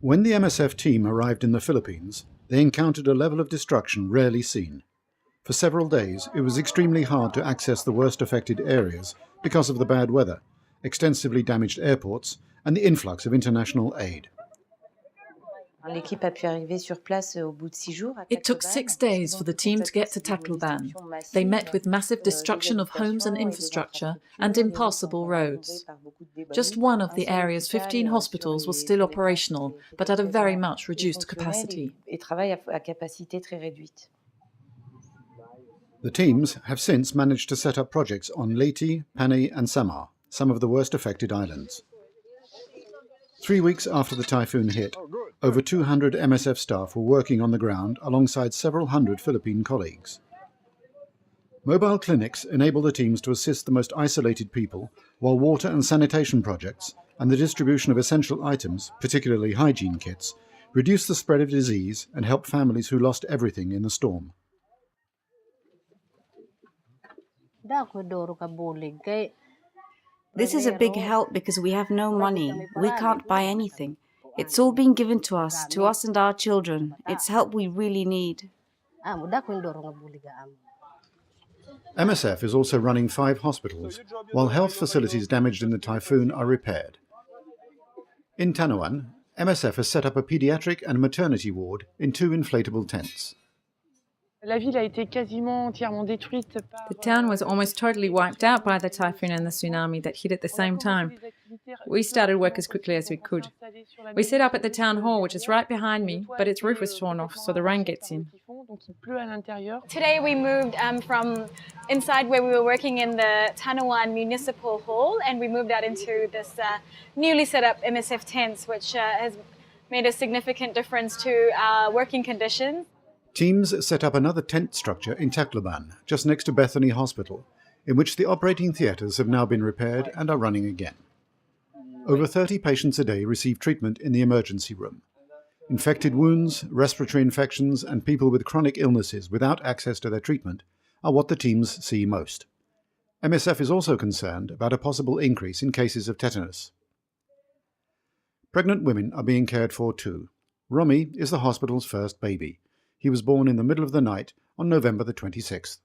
When the MSF team arrived in the Philippines, they encountered a level of destruction rarely seen. For several days, it was extremely hard to access the worst affected areas because of the bad weather, extensively damaged airports, and the influx of international aid. It took 6 days for the team to get to Tacloban. They met with massive destruction of homes and infrastructure and impassable roads. Just one of the area's 15 hospitals was still operational, but at a very much reduced capacity. The teams have since managed to set up projects on Leyte, Panay and Samar, some of the worst affected islands. 3 weeks after the typhoon hit, over 200 MSF staff were working on the ground alongside several hundred Philippine colleagues. Mobile clinics enable the teams to assist the most isolated people, while water and sanitation projects and the distribution of essential items, particularly hygiene kits, reduce the spread of disease and help families who lost everything in the storm. This is a big help because we have no money. We can't buy anything. It's all been given to us and our children. It's help we really need. MSF is also running 5 hospitals, while health facilities damaged in the typhoon are repaired. In Tanawan, MSF has set up a pediatric and maternity ward in 2 inflatable tents. The town was almost totally wiped out by the typhoon and the tsunami that hit at the same time. We started work as quickly as we could. We set up at the town hall, which is right behind me, but its roof was torn off, so the rain gets in. Today we moved from inside where we were working in the Tanawan Municipal Hall, and we moved out into this newly set up MSF tents, which has made a significant difference to our working conditions. Teams set up another tent structure in Tacloban, just next to Bethany Hospital, in which the operating theatres have now been repaired and are running again. Over 30 patients a day receive treatment in the emergency room. Infected wounds, respiratory infections, and people with chronic illnesses without access to their treatment are what the teams see most. MSF is also concerned about a possible increase in cases of tetanus. Pregnant women are being cared for too. Romy is the hospital's first baby. He was born in the middle of the night on November the 26th.